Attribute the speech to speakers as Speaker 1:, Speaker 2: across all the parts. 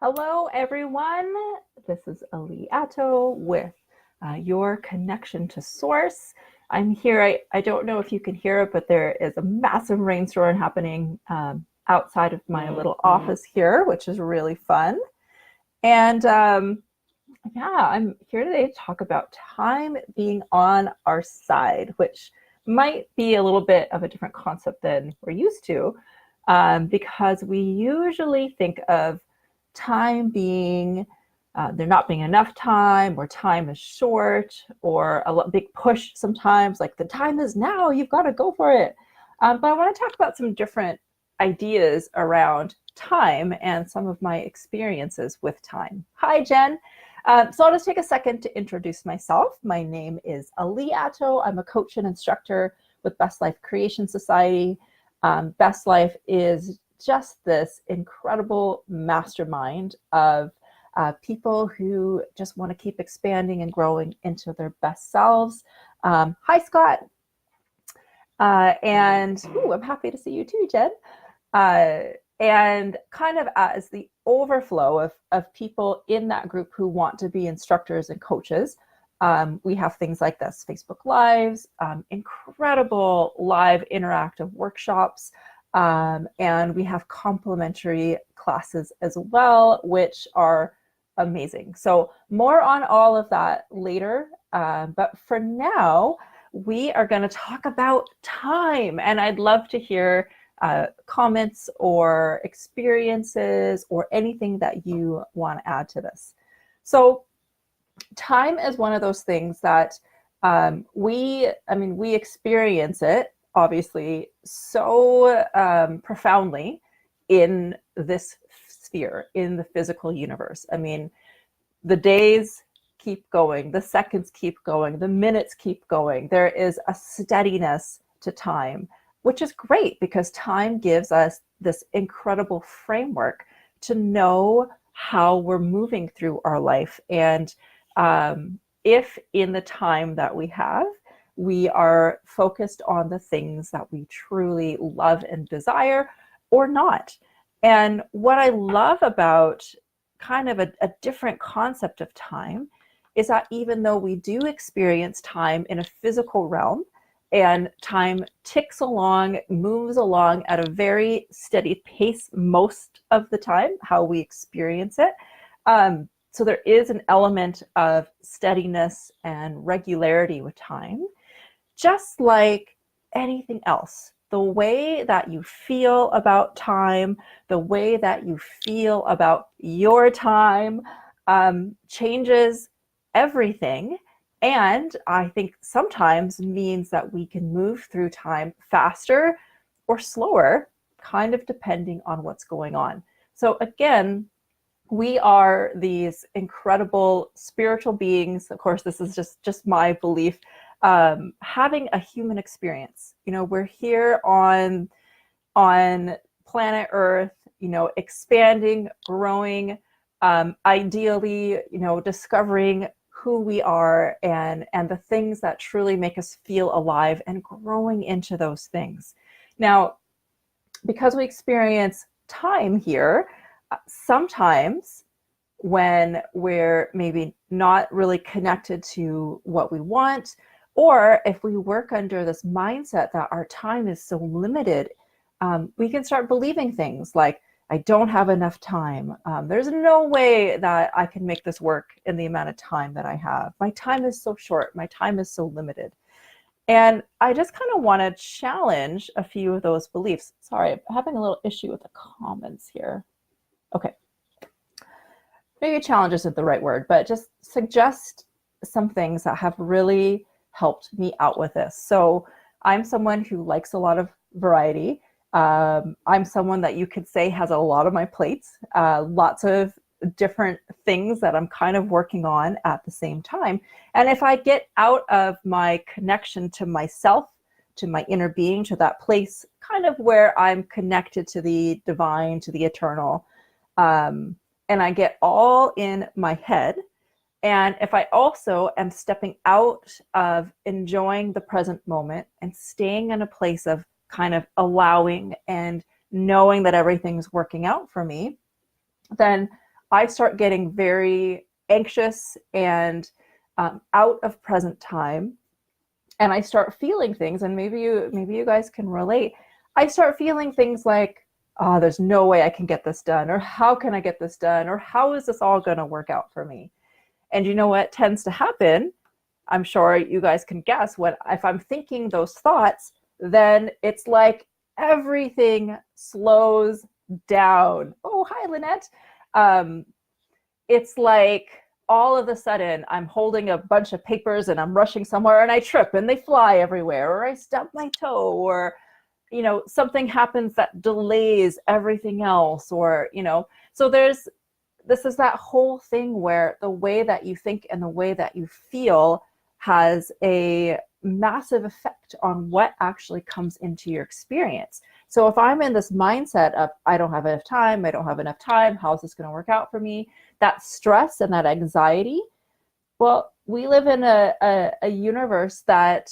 Speaker 1: Hello, everyone. This is Ali Atto with your connection to source. I'm here. I don't know if you can hear it, but there is a massive rainstorm happening outside of my little office here, which is really fun. And yeah, I'm here today to talk about time being on our side, which might be a little bit of a different concept than we're used to, because we usually think of time being there not being enough time, or time is short, or a big push sometimes, like the time is now, you've got to go for it. But I want to talk about some different ideas around time and some of my experiences with time. Hi, Jen. So I'll just take a second to introduce myself. My name is Ali Atto. I'm a coach and instructor with Best Life Creation Society. Best Life is just this incredible mastermind of people who just want to keep expanding and growing into their best selves. Hi, Scott. I'm happy to see you too, Jen. And kind of as the overflow of people in that group who want to be instructors and coaches, we have things like this, Facebook Lives, incredible live interactive workshops, and we have complimentary classes as well, which are amazing. So more on all of that later, but for now, we are going to talk about time, and I'd love to hear comments or experiences or anything that you want to add to this. So time is one of those things that we experience it obviously so profoundly in this sphere, in the physical universe. I mean, the days keep going, the seconds keep going, the minutes keep going. There is a steadiness to time, which is great because time gives us this incredible framework to know how we're moving through our life. And if in the time that we have, we are focused on the things that we truly love and desire or not. And what I love about kind of a different concept of time is that even though we do experience time in a physical realm, and time ticks along, moves along at a very steady pace most of the time, how we experience it. So there is an element of steadiness and regularity with time, just like anything else. The way that you feel about time, the way that you feel about your time, changes everything. And I think sometimes means that we can move through time faster or slower, kind of depending on what's going on. So again, we are these incredible spiritual beings. Of course, this is just my belief, having a human experience. You know, we're here on planet Earth, you know, expanding, growing, ideally, you know, discovering who we are and the things that truly make us feel alive and growing into those things. Now, because we experience time here, sometimes when we're maybe not really connected to what we want, or if we work under this mindset that our time is so limited, we can start believing things like, I don't have enough time. There's no way that I can make this work in the amount of time that I have. My time is so short. My time is so limited. And I just kind of want to challenge a few of those beliefs. Sorry, I'm having a little issue with the comments here. Okay. Maybe challenge isn't the right word, but just suggest some things that have really helped me out with this. So I'm someone who likes a lot of variety. I'm someone that you could say has a lot of my plates, lots of different things that I'm kind of working on at the same time. And if I get out of my connection to myself, to my inner being, to that place kind of where I'm connected to the divine, to the eternal, and I get all in my head, and if I also am stepping out of enjoying the present moment and staying in a place of kind of allowing and knowing that everything's working out for me, then I start getting very anxious and out of present time. And I start feeling things, and maybe you guys can relate. I start feeling things like, oh, there's no way I can get this done, or how can I get this done, or how is this all going to work out for me? And you know what tends to happen? I'm sure you guys can guess what, if I'm thinking those thoughts, then it's like everything slows down. Oh, hi, Lynette. It's like all of a sudden I'm holding a bunch of papers and I'm rushing somewhere and I trip and they fly everywhere, or I stub my toe, or something happens that delays everything else, or so this is that whole thing where the way that you think and the way that you feel has a massive effect on what actually comes into your experience. So if I'm in this mindset of, I don't have enough time, how is this going to work out for me? That stress and that anxiety, well, we live in a universe that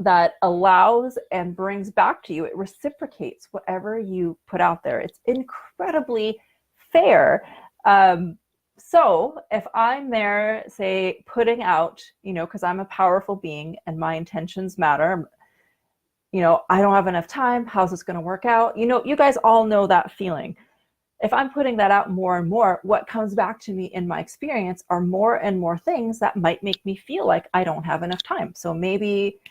Speaker 1: that allows and brings back to you. It reciprocates whatever you put out there. It's incredibly fair. So if I'm there, say, putting out, because I'm a powerful being and my intentions matter, I don't have enough time, how's this going to work out? You guys all know that feeling. If I'm putting that out more and more, what comes back to me in my experience are more and more things that might make me feel like I don't have enough time. So maybe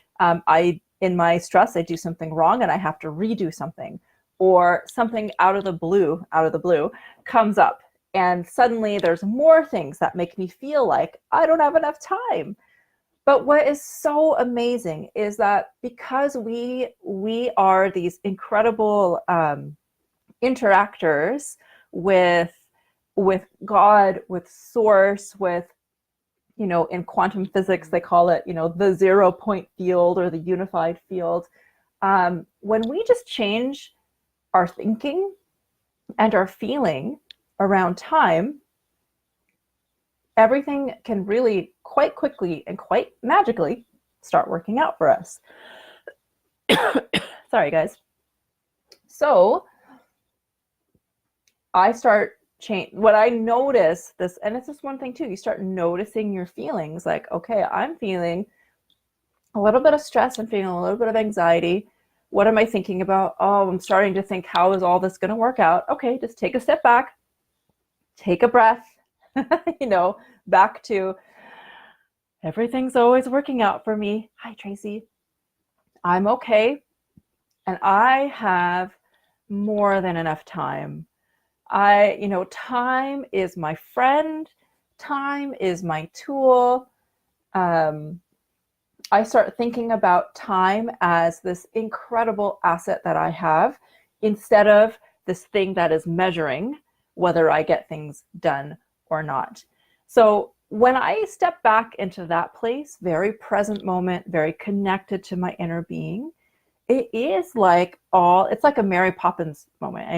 Speaker 1: in my stress, I do something wrong and I have to redo something, or something out of the blue comes up. And suddenly there's more things that make me feel like I don't have enough time. But what is so amazing is that because we are these incredible interactors with God, with source, with, in quantum physics, they call it, the 0 point field or the unified field. When we just change our thinking and our feeling around time, everything can really quite quickly and quite magically start working out for us. Sorry, guys. So I start what I notice this, and it's just one thing too, you start noticing your feelings, like, okay, I'm feeling a little bit of stress, I'm feeling a little bit of anxiety. What am I thinking about? Oh, I'm starting to think, how is all this going to work out? Okay, just take a step back, take a breath, back to everything's always working out for me. Hi, Tracy. I'm okay. And I have more than enough time. Time is my friend. Time is my tool. I start thinking about time as this incredible asset that I have, instead of this thing that is measuring whether I get things done or not. So when I step back into that place, very present moment, very connected to my inner being, it is like it's like a Mary Poppins moment.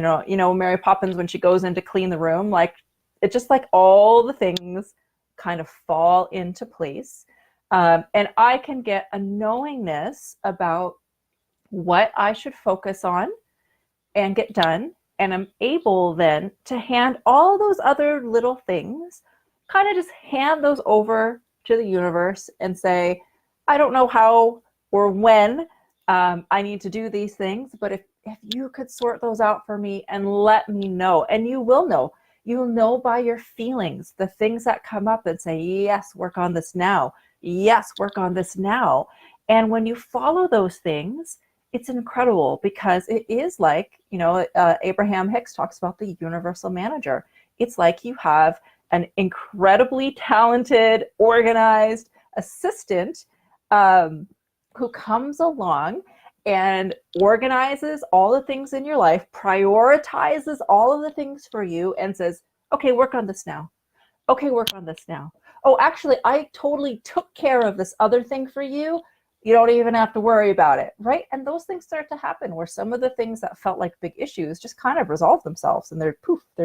Speaker 1: Mary Poppins, when she goes in to clean the room, like it's just like all the things kind of fall into place. And I can get a knowingness about what I should focus on and get done. And I'm able then to hand all those other little things, kind of just hand those over to the universe and say, I don't know how or when I need to do these things, but if you could sort those out for me and let me know, and you will know. You'll know by your feelings, the things that come up and say, yes, work on this now. Yes, work on this now. And when you follow those things, it's incredible, because it is like, Abraham Hicks talks about the universal manager. It's like you have an incredibly talented, organized assistant who comes along and organizes all the things in your life, prioritizes all of the things for you, and says, okay, work on this now. Okay, work on this now. Oh, actually, I totally took care of this other thing for you. You don't even have to worry about it, right? And those things start to happen, where some of the things that felt like big issues just kind of resolve themselves, and they're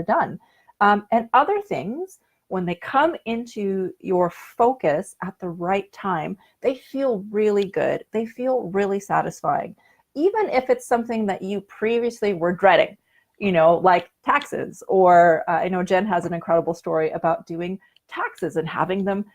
Speaker 1: done. And other things, when they come into your focus at the right time, they feel really good. They feel really satisfying. Even if it's something that you previously were dreading. like taxes, or I know Jen has an incredible story about doing taxes and having them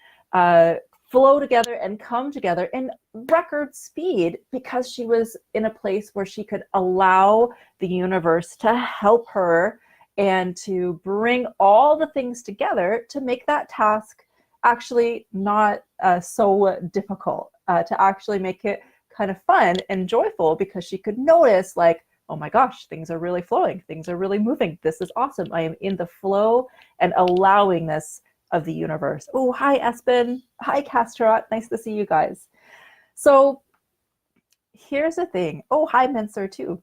Speaker 1: flow together and come together in record speed because she was in a place where she could allow the universe to help her and to bring all the things together to make that task actually not so difficult, to actually make it kind of fun and joyful, because she could notice, like, oh my gosh, things are really flowing, things are really moving, this is awesome, I am in the flow and allowing this of the universe. Oh, hi Espen, hi Castrot, nice to see you guys. So here's the thing. Oh, hi Menser too.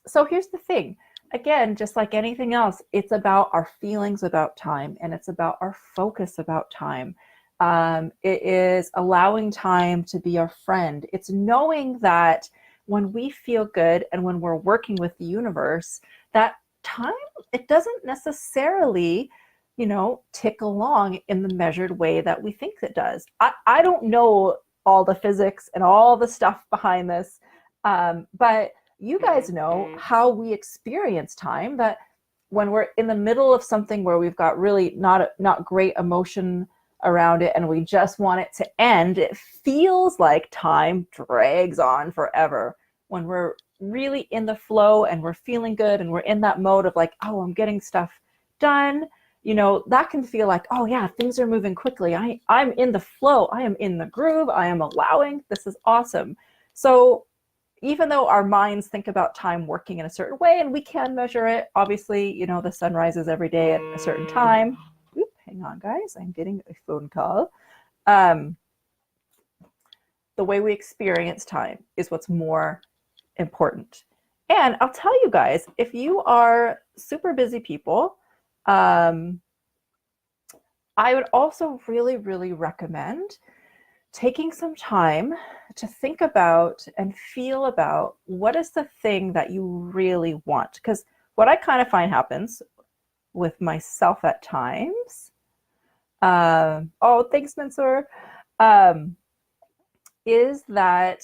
Speaker 1: So here's the thing. Again, just like anything else, it's about our feelings about time, and it's about our focus about time. It is allowing time to be our friend. It's knowing that when we feel good and when we're working with the universe, that time, it doesn't necessarily, tick along in the measured way that we think it does. I don't know all the physics and all the stuff behind this, but you guys know how we experience time, that when we're in the middle of something where we've got really not great emotion around it and we just want it to end, it feels like time drags on forever. When we're really in the flow and we're feeling good and we're in that mode of like, oh, I'm getting stuff done, that can feel like, oh yeah, things are moving quickly. I'm in the flow. I am in the groove. I am allowing. This is awesome. So even though our minds think about time working in a certain way, and we can measure it, obviously, the sun rises every day at a certain time. Oop, hang on, guys. I'm getting a phone call. The way we experience time is what's more important. And I'll tell you guys, if you are super busy people, I would also really, really recommend taking some time to think about and feel about what is the thing that you really want. Because what I kind of find happens with myself at times, oh, thanks, Mansoor, is that,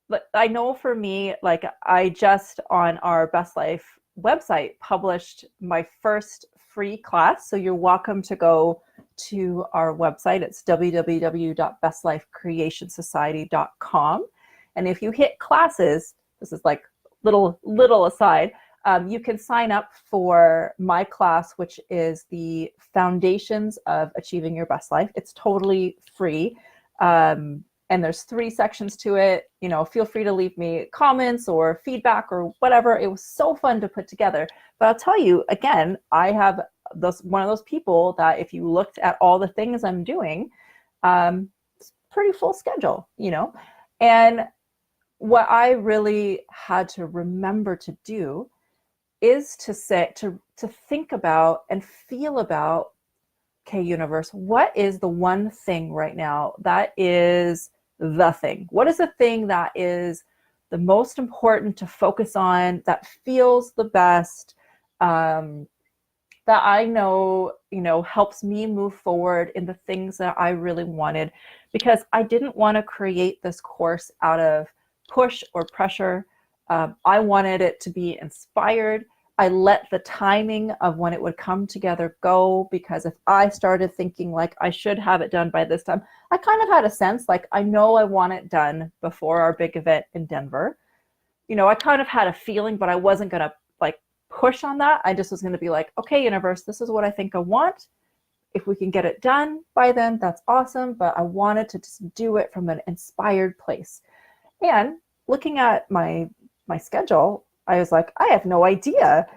Speaker 1: but I know for me, like, I just on our Best Life website published my first free class. So you're welcome to go to our website. It's www.bestlifecreationsociety.com. And if you hit classes, this is like little aside, you can sign up for my class, which is the Foundations of Achieving Your Best Life. It's totally free. And there's 3 sections to it. Feel free to leave me comments or feedback or whatever. It was so fun to put together. But I'll tell you, again, I have one of those people that if you looked at all the things I'm doing, it's pretty full schedule, And what I really had to remember to do is to think about and feel about, okay, universe, what is the one thing right now that is the thing? What is the thing that is the most important to focus on, that feels the best, that I know, helps me move forward in the things that I really wanted? Because I didn't want to create this course out of push or pressure. I wanted it to be inspired. I let the timing of when it would come together go, because if I started thinking like I should have it done by this time, I kind of had a sense like, I know I want it done before our big event in Denver. I kind of had a feeling, but I wasn't going to like push on that. I just was going to be like, okay, universe, this is what I think I want. If we can get it done by then, that's awesome. But I wanted to just do it from an inspired place. And looking at my schedule, I was like, I have no idea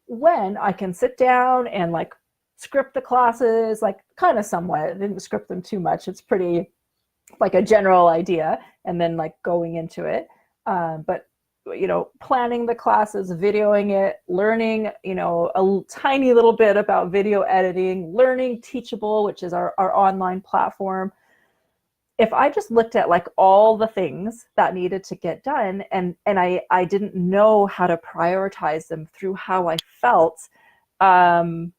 Speaker 1: when I can sit down and like script the classes, like kind of somewhat. I didn't script them too much. It's pretty like a general idea, and then like going into it. But planning the classes, videoing it, learning, a tiny little bit about video editing, learning Teachable, which is our online platform. If I just looked at like all the things that needed to get done, and I didn't know how to prioritize them through how I felt, who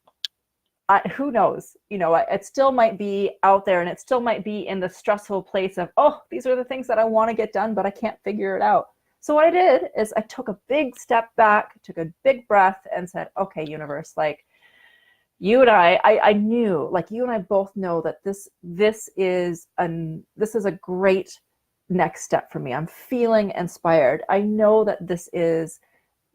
Speaker 1: knows? It still might be out there, and it still might be in the stressful place of, oh, these are the things that I want to get done, but I can't figure it out. So what I did is I took a big step back, took a big breath, and said, okay, universe, like, you and I knew, like, you and I both know that this is a great next step for me. I'm feeling inspired. I know that this is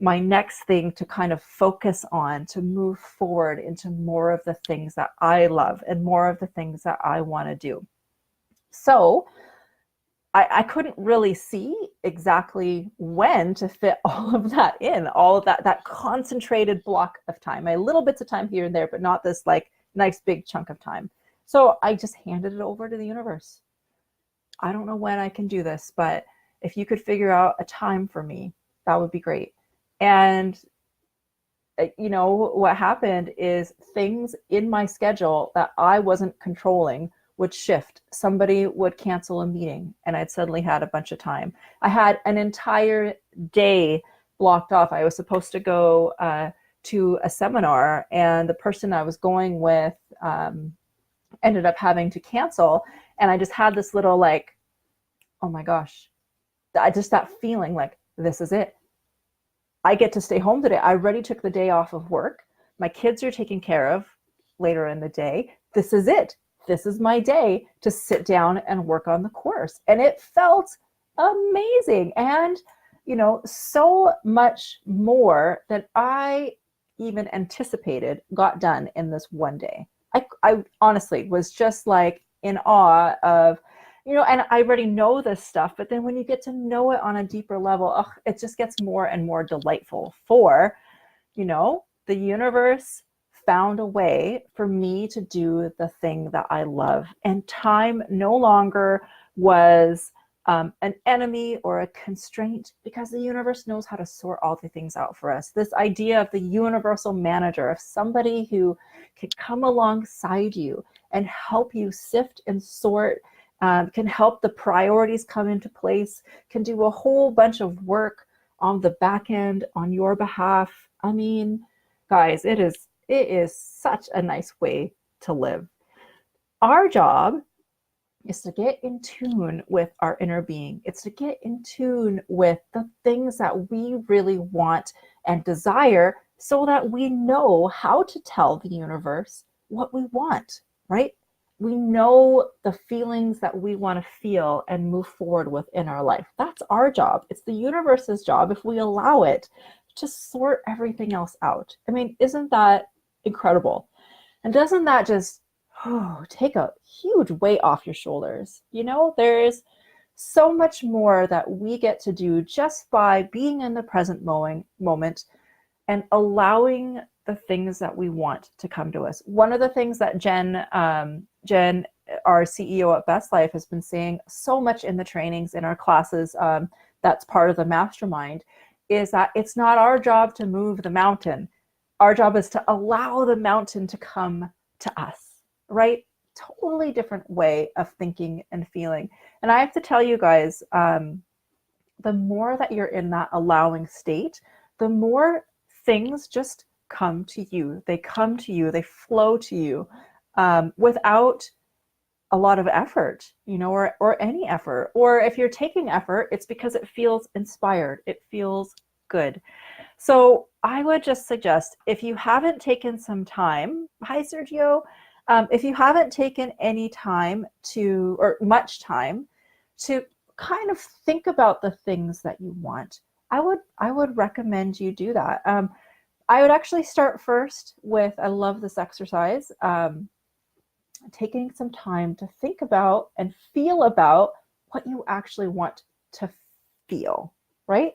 Speaker 1: my next thing to kind of focus on, to move forward into more of the things that I love and more of the things that I want to do. So I couldn't really see exactly when to fit all of that in, all of that concentrated block of time, my little bits of time here and there, but not this like nice big chunk of time. So I just handed it over to the universe. I don't know when I can do this, but if you could figure out a time for me, that would be great. And what happened is things in my schedule that I wasn't controlling would shift. Somebody would cancel a meeting and I'd suddenly had a bunch of time. I had an entire day blocked off. I was supposed to go to a seminar, and the person I was going with ended up having to cancel. And I just had this little like, oh my gosh, that feeling like, this is it. I get to stay home today. I already took the day off of work. My kids are taken care of later in the day. This is it. This is my day to sit down and work on the course. And it felt amazing. And, so much more than I even anticipated got done in this one day. I honestly was just like in awe of, and I already know this stuff, but then when you get to know it on a deeper level, it just gets more and more delightful. For, the universe found a way for me to do the thing that I love. And time no longer was an enemy or a constraint, because the universe knows how to sort all the things out for us. This idea of the universal manager, of somebody who can come alongside you and help you sift and sort, can help the priorities come into place, can do a whole bunch of work on the back end on your behalf. I mean, guys, it is such a nice way to live. Our job is to get in tune with our inner being. It's to get in tune with the things that we really want and desire, so that we know how to tell the universe what we want, right? We know the feelings that we want to feel and move forward with in our life. That's our job. It's the universe's job, if we allow it, to sort everything else out. I mean, isn't that incredible? And doesn't that just take a huge weight off your shoulders? There's so much more that we get to do just by being in the present moment and allowing the things that we want to come to us. One of the things that Jen, our CEO at Best Life, has been saying so much in the trainings, in our classes, that's part of the mastermind, is that it's not our job to move the mountain. Our job is to allow the mountain to come to us, right? Totally different way of thinking and feeling. And I have to tell you guys, the more that you're in that allowing state, the more things just come to you. They come to you, they flow to you, without a lot of effort, or any effort. Or if you're taking effort, it's because it feels inspired. It feels good. So I would just suggest, if you haven't taken some time, hi Sergio, if you haven't taken any time or much time to kind of think about the things that you want, I would recommend you do that. I would actually start first with, I love this exercise, taking some time to think about and feel about what you actually want to feel, right?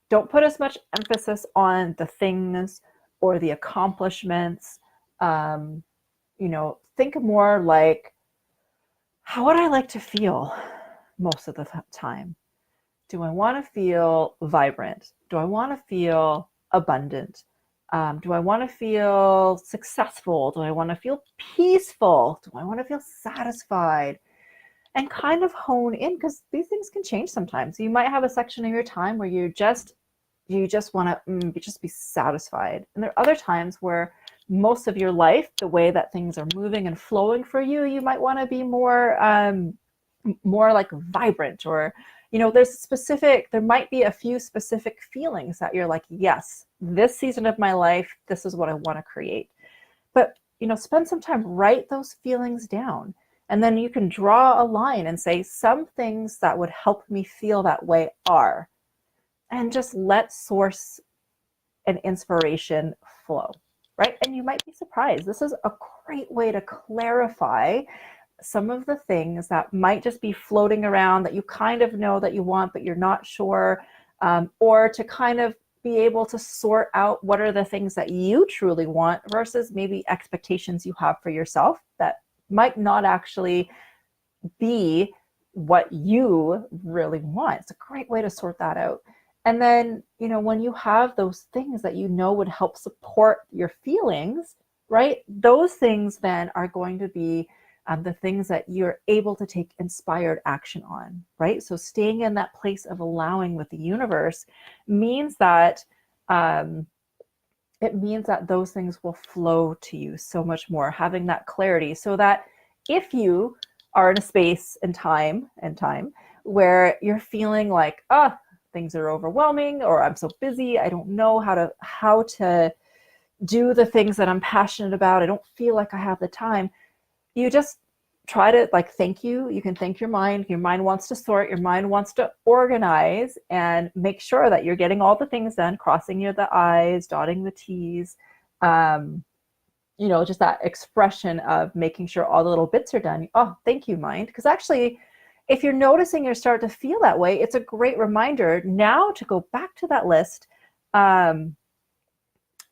Speaker 1: Don't put as much emphasis on the things or the accomplishments. Think more like, how would I like to feel most of the time? Do I want to feel vibrant? Do I want to feel abundant? Do I want to feel successful? Do I want to feel peaceful? Do I want to feel satisfied? And kind of hone in, because these things can change sometimes. You might have a section of your time where you just want to just be satisfied. And there are other times where most of your life, the way that things are moving and flowing for you, you might want to be more like vibrant, or there might be a few specific feelings that you're like, yes, this season of my life, this is what I want to create. But, spend some time, write those feelings down. And then you can draw a line and say, some things that would help me feel that way are, and just let source and inspiration flow, right? And you might be surprised. This is a great way to clarify some of the things that might just be floating around that you kind of know that you want, but you're not sure, or to kind of be able to sort out what are the things that you truly want versus maybe expectations you have for yourself that might not actually be what you really want. It's a great way to sort that out. And then, when you have those things that would help support your feelings, right? Those things then are going to be the things that you're able to take inspired action on, right? So staying in that place of allowing with the universe means that those things will flow to you so much more, having that clarity, so that if you are in a space and time where you're feeling like, things are overwhelming, or I'm so busy, I don't know how to do the things that I'm passionate about, I don't feel like I have the time, you just try to thank you. You can thank your mind. Your mind wants to sort, your mind wants to organize, and make sure that you're getting all the things done, crossing the I's, dotting the T's, just that expression of making sure all the little bits are done. Oh, thank you, mind. Because actually, if you're noticing you start to feel that way, it's a great reminder now to go back to that list, and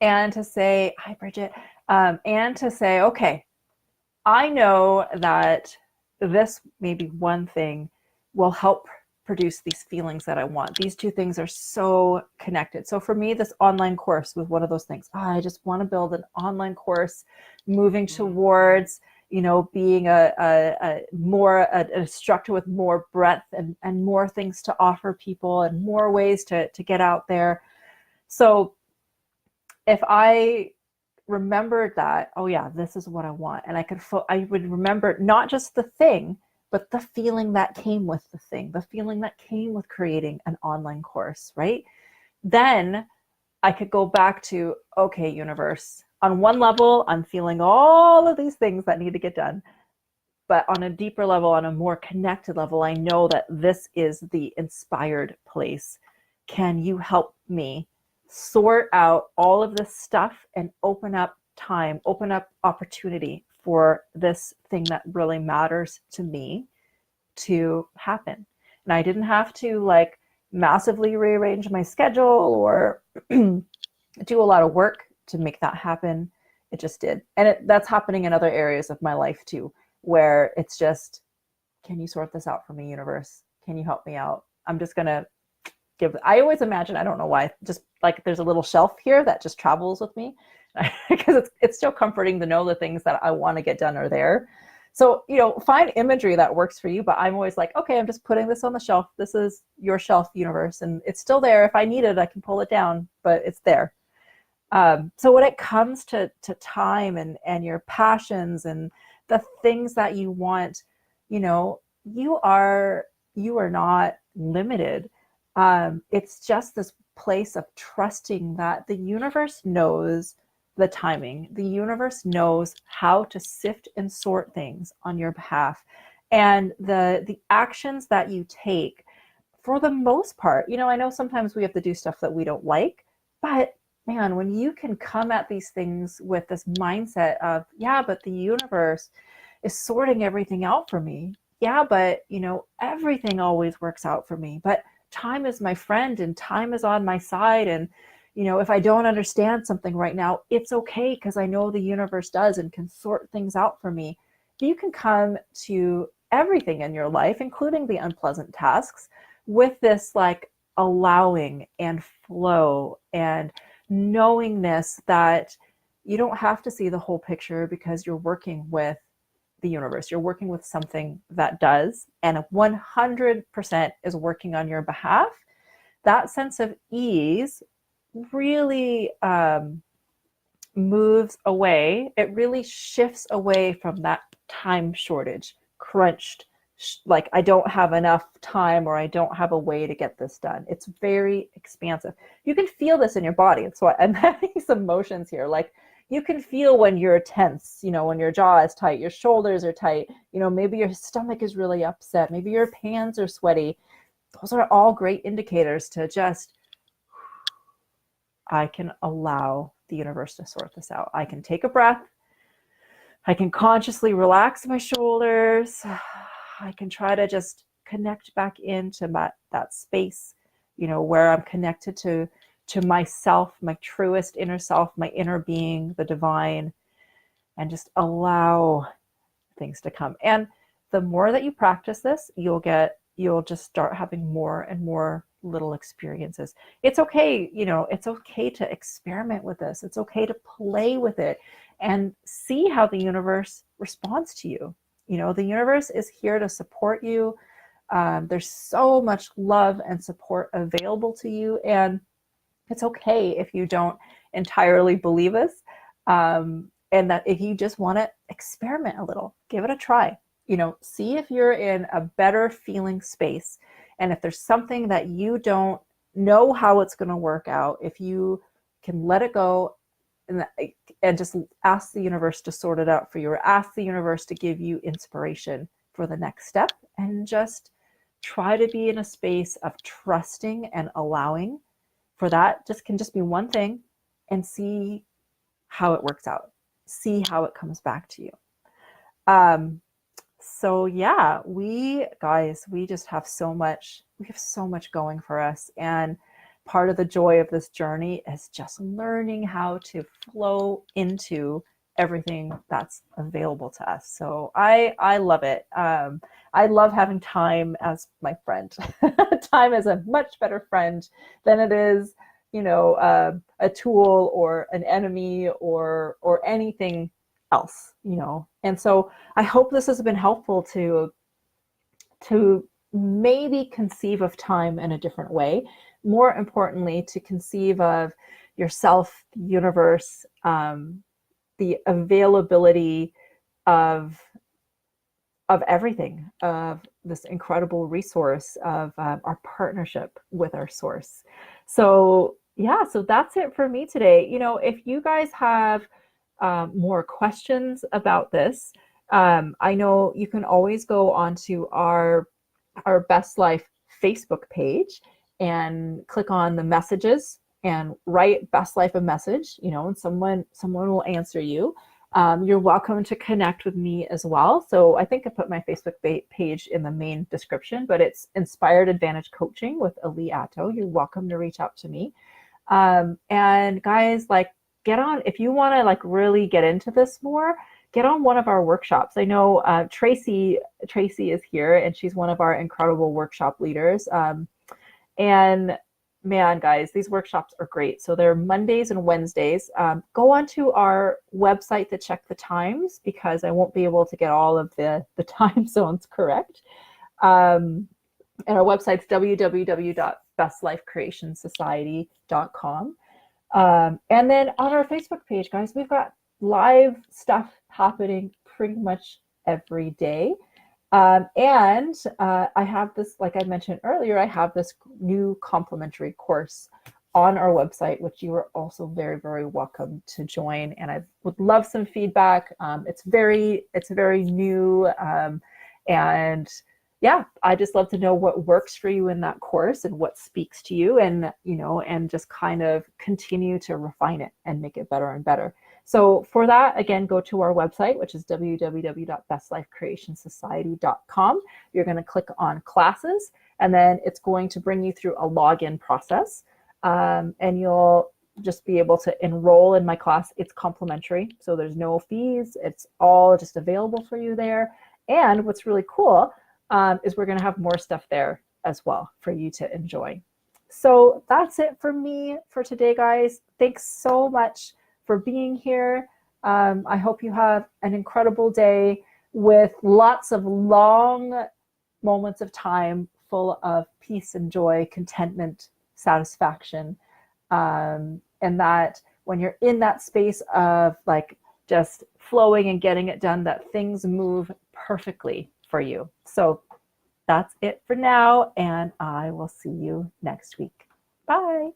Speaker 1: to say, hi, Bridget, and to say, okay, I know that this maybe one thing will help produce these feelings that I want. These two things are so connected. So for me, this online course was one of those things. I just want to build an online course, moving towards, being a instructor with more breadth and more things to offer people and more ways to get out there. So if I remembered that, oh yeah, this is what I want, and I would remember not just the thing, but the feeling that came with the thing, the feeling that came with creating an online course, right? Then I could go back to, okay, universe, on one level, I'm feeling all of these things that need to get done, but on a deeper level, on a more connected level, I know that this is the inspired place. Can you help me sort out all of this stuff and open up time, open up opportunity for this thing that really matters to me to happen? And I didn't have to massively rearrange my schedule or do a lot of work to make that happen. It just did. And that's happening in other areas of my life too, where it's just, can you sort this out for me, universe? Can you help me out? I'm just going to I always imagine, I don't know why, just there's a little shelf here that just travels with me because it's still comforting to know the things that I want to get done are there. So, find imagery that works for you, but I'm always like, okay, I'm just putting this on the shelf. This is your shelf, universe. And it's still there. If I need it, I can pull it down, but it's there. So when it comes to time and your passions and the things that you want, you are not limited. It's just this place of trusting that the universe knows the timing. The universe knows how to sift and sort things on your behalf. And the actions that you take, for the most part, I know sometimes we have to do stuff that we don't like, but man, when you can come at these things with this mindset of, yeah, but the universe is sorting everything out for me. Yeah, but everything always works out for me. But time is my friend and time is on my side. And, if I don't understand something right now, it's okay, because I know the universe does and can sort things out for me. You can come to everything in your life, including the unpleasant tasks, with this allowing and flow and knowingness that you don't have to see the whole picture, because you're working with the universe. You're working with something that does, and 100% is working on your behalf. That sense of ease really moves away. It really shifts away from that time shortage, crunched like I don't have enough time or I don't have a way to get this done. It's very expansive. You can feel this in your body. That's why I'm having some motions here. Like you can feel when you're tense, when your jaw is tight, your shoulders are tight, maybe your stomach is really upset, maybe your hands are sweaty. Those are all great indicators to just, I can allow the universe to sort this out. I can take a breath. I can consciously relax my shoulders. I can try to just connect back into that space, where I'm connected to myself, my truest inner self, my inner being, the divine, and just allow things to come. And the more that you practice this, you'll just start having more and more little experiences. It's okay, it's okay to experiment with this. It's okay to play with it and see how the universe responds to you. The universe is here to support you. There's so much love and support available to you. And it's okay if you don't entirely believe us. And that if you just want to experiment a little, give it a try. See if you're in a better feeling space. And if there's something that you don't know how it's going to work out, if you can let it go and just ask the universe to sort it out for you, or ask the universe to give you inspiration for the next step, and just try to be in a space of trusting and allowing for that. Can just be one thing, and see how it works out. See how it comes back to you. So yeah, we just have so much going for us. And part of the joy of this journey is just learning how to flow into everything that's available to us. So I love it. I love having time as my friend. Time is a much better friend than it is, a tool or an enemy or anything else, And so I hope this has been helpful to maybe conceive of time in a different way. More importantly, to conceive of yourself, the universe, the availability of everything, of this incredible resource, of our partnership with our source. So yeah, so that's it for me today. If you guys have more questions about this, I know you can always go onto our Best Life Facebook page and click on the messages and write Best Life a message, and someone will answer you. You're welcome to connect with me as well. So I think I put my Facebook page in the main description, but it's Inspired Advantage Coaching with Ali Atto. You're welcome to reach out to me. And guys, get on, if you want to really get into this more, get on one of our workshops. I know Tracy is here, and she's one of our incredible workshop leaders. And man, guys, these workshops are great. So they're Mondays and Wednesdays. Go onto our website to check the times, because I won't be able to get all of the time zones correct. And our website's www.bestlifecreationsociety.com. And then on our Facebook page, guys, we've got live stuff happening pretty much every day. And I have this, like I mentioned earlier, I have this new complimentary course on our website, which you are also very, very welcome to join. And I would love some feedback. It's very new. And yeah, I just love to know what works for you in that course and what speaks to you, and, and just kind of continue to refine it and make it better and better. So for that, again, go to our website, which is www.bestlifecreationsociety.com. You're going to click on classes, and then it's going to bring you through a login process. And you'll just be able to enroll in my class. It's complimentary, so there's no fees. It's all just available for you there. And what's really cool is we're going to have more stuff there as well for you to enjoy. So that's it for me for today, guys. Thanks so much for being here. I hope you have an incredible day with lots of long moments of time full of peace and joy, contentment, satisfaction. And that when you're in that space of just flowing and getting it done, that things move perfectly for you. So that's it for now, and I will see you next week. Bye.